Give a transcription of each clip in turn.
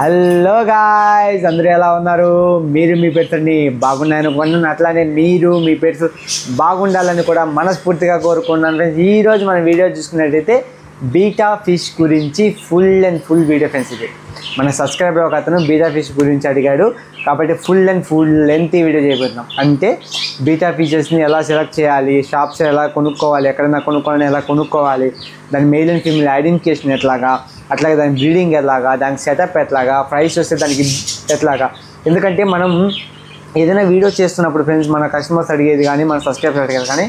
Hello guys, అందరూ ఎలా ఉన్నారు? మీరు మీ పెట్స్ని బాగున్నాయని అనుకున్నాను. అట్లానే మీరు మీ పెట్స్ బాగుండాలని కూడా మనస్ఫూర్తిగా కోరుకున్నాను ఫ్రెండ్స్. ఈరోజు మన వీడియో చూసుకున్నట్టయితే బీటా ఫిష్ గురించి ఫుల్ వీడియో ఫ్రెండ్స్. ఇది మన సబ్స్క్రైబర్ ఒక అతను బీటా ఫిష్ గురించి అడిగాడు కాబట్టి ఫుల్ లెంత్ వీడియో చేయబోతున్నాం. అంటే బీటా ఫిషెస్ని ఎలా సెలెక్ట్ చేయాలి, షాప్స్ ఎలా కొనుక్కోవాలి, ఎక్కడైనా కొనుక్కోవాలని ఎలా కొనుక్కోవాలి, దాని మెయిల్ అండ్ ఫీమేల్ ఐడెంటిఫికేషన్ ఎట్లాగా, అట్లాగే దాని బ్రీడింగ్ ఎలాగా, దానికి సెటప్ ఎట్లాగా, ప్రైస్ వస్తే దానికి ఎట్లాగా. ఎందుకంటే మనం ఏదైనా వీడియో చేస్తున్నప్పుడు ఫ్రెండ్స్ మన కస్టమర్స్ అడిగేది కానీ మన సబ్స్క్రైబర్స్ అడిగేది కానీ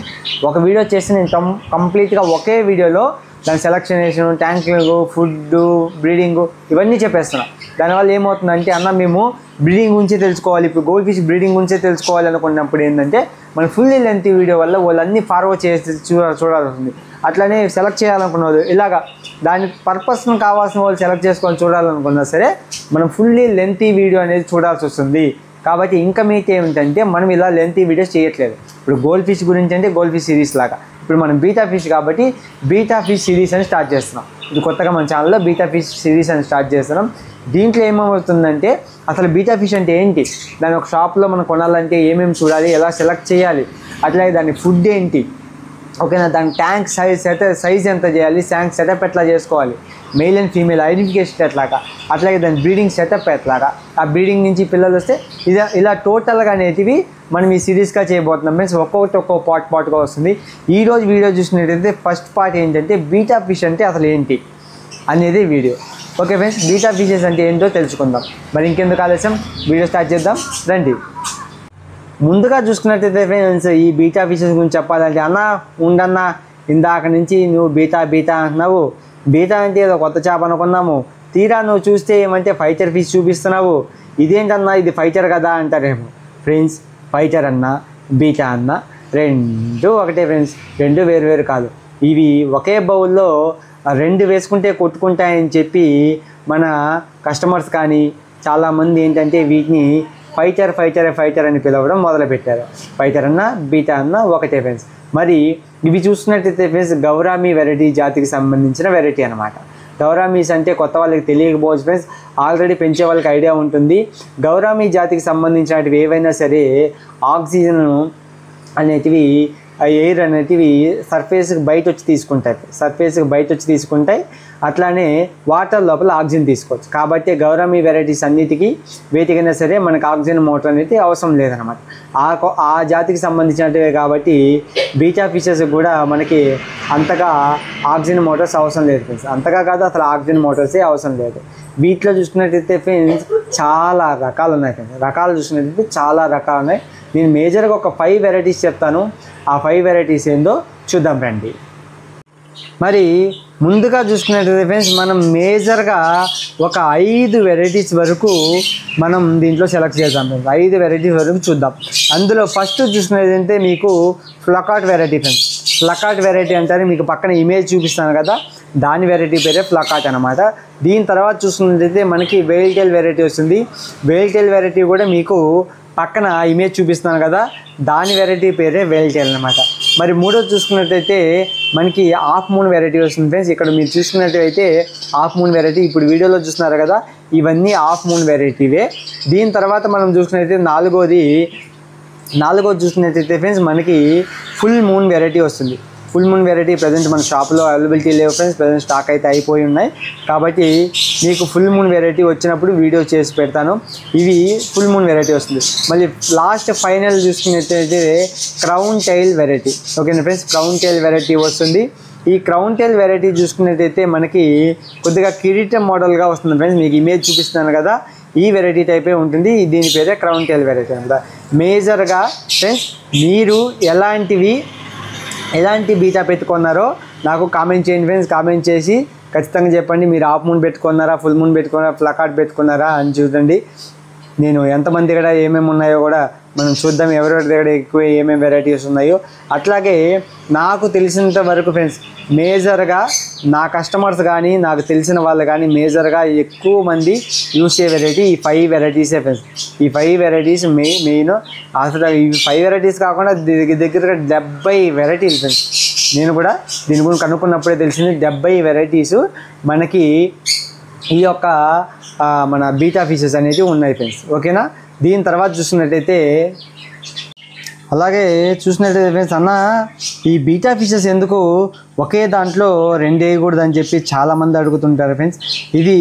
ఒక వీడియో చేస్తే నేను కంప్లీట్గా ఒకే వీడియోలో దాని సెలక్షనేషన్, ట్యాంకింగ్, ఫుడ్, బ్రీడింగ్ ఇవన్నీ చెప్పేస్తున్నాం. దానివల్ల ఏమవుతుందంటే మేము బ్రీడింగ్ గురించే తెలుసుకోవాలి, ఇప్పుడు గోల్డ్ ఫిష్ బ్రీడింగ్ గురించే తెలుసుకోవాలి అనుకున్నప్పుడు ఏంటంటే మన ఫుల్ లెంత్ వీడియో వల్ల వాళ్ళన్నీ ఫార్వర్డ్ చేసి చూడాల్సి వస్తుంది. అట్లనే సెలెక్ట్ చేయాలనుకున్న వాళ్ళు ఇలాగా దాని పర్పస్ను కావాల్సిన వాళ్ళు సెలెక్ట్ చేసుకొని చూడాలనుకున్నా సరే మనం ఫుల్లీ లెంత్ వీడియో అనేది చూడాల్సి వస్తుంది. కాబట్టి ఇంకా మీకు ఏమిటంటే మనం ఇలా లెంత్ వీడియోస్ చేయట్లేదు. ఇప్పుడు గోల్డ్ ఫిష్ గురించి అంటే గోల్డ్ ఫిష్ సిరీస్ లాగా, ఇప్పుడు మనం బీటా ఫిష్ కాబట్టి బీటా ఫిష్ సిరీస్ అని స్టార్ట్ చేస్తున్నాం. ఇది కొత్తగా మన ఛానల్లో బీటా ఫిష్ సిరీస్ అని స్టార్ట్ చేస్తున్నాం. దీంట్లో ఏమవుతుందంటే అసలు బీటా ఫిష్ అంటే ఏంటి, దాని ఒక షాప్లో మనం కొనాలంటే ఏమేమి చూడాలి, ఎలా సెలెక్ట్ చేయాలి, అట్లాగే దాని ఫుడ్ ఏంటి, ఓకేనా, దాని ట్యాంక్ సైజ్ ఎంత చేయాలి, ట్యాంక్ సెటప్ ఎట్లా చేసుకోవాలి, మెయిల్ అండ్ ఫీమేల్ ఐడెంటిఫికేషన్ ఎట్లాగా, అట్లాగే దాని బ్రీడింగ్ సెటప్ ఎట్లాగా, ఆ బ్రీడింగ్ నుంచి పిల్లలు వస్తే ఇలా టోటల్గా అనేటివి మనం ఈ సిరీస్గా చేయబోతున్నాం ఫ్రెండ్స్. ఒక్కొక్క పార్ట్గా వస్తుంది. ఈరోజు వీడియో చూసినట్టయితే ఫస్ట్ పార్ట్ ఏంటంటే బీటా ఫిష్ అంటే అసలు ఏంటి అనేది video. Okay friends, beta fishes అంటే ఏంటో తెలుసుకుందాం. మరి ఇంకెందుకు ఆలస్యం, వీడియో స్టార్ట్ చేద్దాం రండి. ముందుగా చూసుకున్నట్టయితే ఫ్రెండ్స్ ఈ బీటా ఫిషెస్ గురించి చెప్పాలంటే ఉండన్నా ఇందాక నుంచి నువ్వు బీటా అంటున్నావు, బీటా అంటే ఏదో కొత్త చేప అనుకున్నాము, తీరా నువ్వు చూస్తే ఏమంటే ఫైటర్ ఫిష్ చూపిస్తున్నావు, ఇదేంటన్నా ఇది ఫైటర్ కదా అంటారేమో. ఫ్రెండ్స్ ఫైటర్ అన్నా బీటా అన్నా రెండు ఒకటే ఫ్రెండ్స్, రెండు వేరు కాదు. ఇవి ఒకే బౌల్లో రెండు వేసుకుంటే కొట్టుకుంటాయని చెప్పి మన కస్టమర్స్ కానీ చాలామంది ఏంటంటే వీటిని ఫైటర్ అని పిలవడం మొదలుపెట్టారు. ఫైటర్ అన్న బీటా అన్న ఒకటే ఫ్రెండ్స్. మరి ఇవి చూస్తున్నట్టయితే ఫ్రెండ్స్ గౌరామి వెరైటీ జాతికి సంబంధించిన వెరైటీ అనమాట. గౌరామీస్ అంటే కొత్త వాళ్ళకి తెలియకపోవచ్చు ఫ్రెండ్స్, ఆల్రెడీ పెంచే వాళ్ళకి ఐడియా ఉంటుంది. గౌరామి జాతికి సంబంధించినవి ఏవైనా సరే ఆక్సిజన్ అనేటివి, ఎయిర్ అనేటివి సర్ఫేస్కి బయట వచ్చి తీసుకుంటాయి, అట్లానే వాటర్ లోపల ఆక్సిజన్ తీసుకోవచ్చు. కాబట్టి గౌరామి వెరైటీస్ అన్నిటికీ వేటికైనా సరే మనకు ఆక్సిజన్ మోటార్ అనేది అవసరం లేదనమాట. ఆ జాతికి సంబంధించినట్టువే కాబట్టి బీటా ఫిషెస్ కూడా మనకి అంతగా ఆక్సిజన్ మోటార్స్ అవసరం లేదు ఫ్రెండ్స్. అంతగా కాదు, అసలు ఆక్సిజన్ మోటార్సే అవసరం లేదు. వీటిలో చూసుకున్నట్టయితే ఫ్రెండ్స్ చాలా రకాలు ఉన్నాయి ఫ్రెండ్స్. రకాలు చూసుకున్నట్టయితే చాలా రకాలు ఉన్నాయి. నేను మేజర్గా ఒక 5 వెరైటీస్ చెప్తాను. ఆ 5 వెరైటీస్ ఏందో చూద్దాం రండి. మరి ముందుగా చూసుకున్నట్టయితే ఫ్రెండ్స్ మనం మేజర్గా ఒక 5 వెరైటీస్ వరకు మనం దీంట్లో సెలెక్ట్ చేద్దాం ఫ్రెండ్స్. 5 వెరైటీస్ వరకు చూద్దాం. అందులో ఫస్ట్ చూసుకున్నదంటే మీకు ఫ్లకాట్ వెరైటీ ఫ్రెండ్స్. ఫ్లకాట్ వెరైటీ అంటారు, మీకు పక్కన ఇమేజ్ చూపిస్తాను కదా, దాని వెరైటీ పేరే ఫ్లకాట్ అనమాట. దీని తర్వాత చూసుకున్నట్టయితే మనకి వేల్ టైల్ వెరైటీ వస్తుంది. వేల్ టైల్ వెరైటీ కూడా మీకు పక్కన ఇమేజ్ చూపిస్తున్నాను కదా, దాని వెరైటీ పేరే వేల్ టైల్ అనమాట. మరి మూడోది చూసుకున్నట్టయితే మనకి హాఫ్ మూన్ వెరైటీ వస్తుంది ఫ్రెండ్స్. ఇక్కడ మీరు చూసుకున్నట్టయితే హాఫ్ మూన్ వెరైటీ ఇప్పుడు వీడియోలో చూస్తున్నారు కదా, ఇవన్నీ హాఫ్ మూన్ వెరైటీవే. దీని తర్వాత మనం చూసుకున్నట్టయితే నాలుగోది చూసుకున్నట్టయితే ఫ్రెండ్స్ మనకి ఫుల్ మూన్ వెరైటీ వస్తుంది. ఫుల్ మూన్ వెరైటీ ప్రజెంట్ మన షాప్లో అవైలబిలిటీ లేవు ఫ్రెండ్స్, ప్రజెంట్ స్టాక్ అయితే అయిపోయి ఉన్నాయి. కాబట్టి మీకు ఫుల్ మూన్ వెరైటీ వచ్చినప్పుడు వీడియో చేసి పెడతాను. ఇవి ఫుల్ మూన్ వెరైటీ వస్తుంది. మళ్ళీ లాస్ట్ ఫైనల్ చూసుకున్నట్టయితే క్రౌన్ టైల్ వెరైటీ. ఓకేనా ఫ్రెండ్స్, క్రౌన్ టైల్ వెరైటీ వస్తుంది. ఈ క్రౌన్ టైల్ వెరైటీ చూసుకున్నట్టయితే మనకి కొద్దిగా కిరీటం మోడల్గా వస్తుంది ఫ్రెండ్స్. మీకు ఇమేజ్ చూపిస్తున్నాను కదా, ఈ వెరైటీ టైపే ఉంటుంది. దీని పేరే క్రౌన్ టైల్ వెరైటీ అనమాట. మేజర్గా ఫ్రెండ్స్ మీరు ఎలాంటి బీటా పెట్టుకున్నారో నాకు కామెంట్ చేయండి ఫ్రెండ్స్. కామెంట్ చేసి ఖచ్చితంగా చెప్పండి, మీరు హాఫ్ మూన్ పెట్టుకున్నారా, ఫుల్ మూన్ పెట్టుకున్నారా, ఫ్లకాట్ పెట్టుకున్నారా అని చూడండి. నేను ఎంతమంది దగ్గర ఏమేమి ఉన్నాయో కూడా మనం చూద్దాం, ఎవరెవరి దగ్గర ఎక్కువ ఏమేమి వెరైటీస్ ఉన్నాయో. అట్లాగే నాకు తెలిసినంత వరకు ఫ్రెండ్స్ మేజర్గా నా కస్టమర్స్ కానీ నాకు తెలిసిన వాళ్ళు కానీ మేజర్గా ఎక్కువ మంది యూజ్ చేసే వెరైటీ ఈ 5 వెరైటీసే ఫ్రెండ్స్. ఈ 5 వెరైటీస్ మెయిన్. అసలు ఈ 5 వెరైటీస్ కాకుండా దగ్గరగా 70 వెరైటీలు ఫ్రెండ్స్. నేను కూడా దీని గురించి కనుక్కున్నప్పుడే తెలిసింది 70 వెరైటీస్ మనకి ఈ యొక్క మన బీటా ఫిషెస్ అనేవి ఉన్నాయి ఫ్రెండ్స్. ఓకేనా. దీని తర్వాత చూసుకున్నట్టయితే ఫ్రెండ్స్ అన్న ఈ బీటా ఫిషెస్ ఎందుకు ఒకే దాంట్లో 2 వేయకూడదని చెప్పి చాలామంది అడుగుతుంటారు ఫ్రెండ్స్. ఇది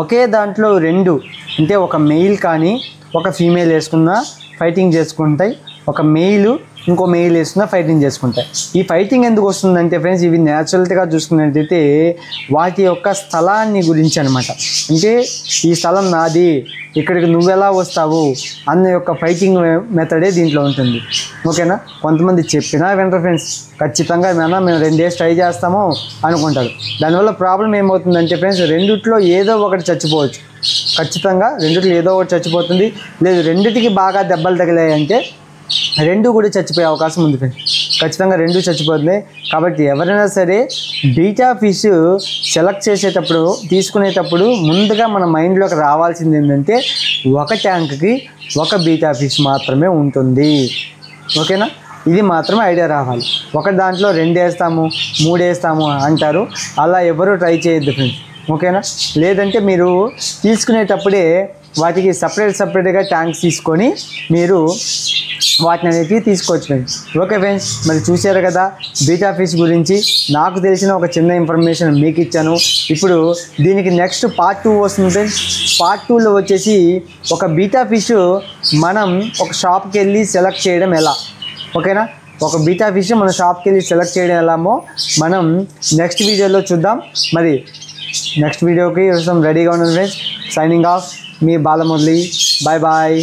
ఒకే దాంట్లో 2 అంటే ఒక మెయిల్ కానీ ఒక ఫీమేల్ వేసుకున్న ఫైటింగ్ చేసుకుంటాయి, ఒక మెయిల్ ఇంకో మెయిల్ వేసుకున్న ఫైటింగ్ చేసుకుంటాయి. ఈ ఫైటింగ్ ఎందుకు వస్తుందంటే ఫ్రెండ్స్ ఇవి న్యాచురల్గా చూసుకున్నట్టయితే వాటి యొక్క స్థలాన్ని గురించి అనమాట. అంటే ఈ స్థలం నాది, ఇక్కడికి నువ్వెలా వస్తావు అన్న యొక్క ఫైటింగ్ మెథడే దీంట్లో ఉంటుంది. ఓకేనా. కొంతమంది చెప్పినా వినరు ఫ్రెండ్స్. ఖచ్చితంగా మేము 2 డేస్ ట్రై చేస్తాము అనుకుంటారు. దానివల్ల ప్రాబ్లం ఏమవుతుందంటే ఫ్రెండ్స్ రెండిట్లో ఏదో ఒకటి చచ్చిపోవచ్చు. ఖచ్చితంగా రెండిట్లో ఏదో ఒకటి చచ్చిపోతుంది. లేదు రెండిటికి బాగా దెబ్బలు తగిలాయంటే 2 కూడా చచ్చిపోయే అవకాశం ఉంది ఫ్రెండ్స్. ఖచ్చితంగా 2 చచ్చిపోతుంది. కాబట్టి ఎవరైనా సరే బీటా ఫిష్ సెలెక్ట్ చేసేటప్పుడు తీసుకునేటప్పుడు ముందుగా మన మైండ్లోకి రావాల్సింది ఏంటంటే ఒక ట్యాంక్కి ఒక బీటా ఫిష్ మాత్రమే ఉంటుంది. ఓకేనా. ఇది మాత్రమే ఐడియా రావాలి. ఒక దాంట్లో 2 వేస్తాము 3 వేస్తాము అంటారు. అలా ఎవరు ట్రై చేయొద్దు ఫ్రెండ్స్. ఓకేనా. లేదంటే మీరు తీసుకునేటప్పుడే వాటికి సపరేట్గా ట్యాంక్స్ తీసుకొని మీరు వాటిని అనేవి తీసుకోవచ్చు ఫ్రెండ్స్. ఓకే ఫ్రెండ్స్, మరి చూశారు కదా బీటా ఫిష్ గురించి నాకు తెలిసిన ఒక చిన్న ఇన్ఫర్మేషన్ మీకు ఇచ్చాను. ఇప్పుడు దీనికి నెక్స్ట్ పార్ట్ 2 వస్తుంది ఫ్రెండ్స్. పార్ట్ 2లో వచ్చేసి ఒక బీటా ఫిష్ మనం ఒక షాప్కి వెళ్ళి సెలెక్ట్ చేయడం ఎలా. ఓకేనా. ఒక బీటా ఫిష్ మన షాప్కి వెళ్ళి సెలెక్ట్ చేయడం ఎలామో మనం నెక్స్ట్ వీడియోలో చూద్దాం. మరి నెక్స్ట్ వీడియోకి రెడీగా ఉన్నాను ఫ్రెండ్స్. సైనింగ్ ఆఫ్ మీ బాలమురళి. Bye bye.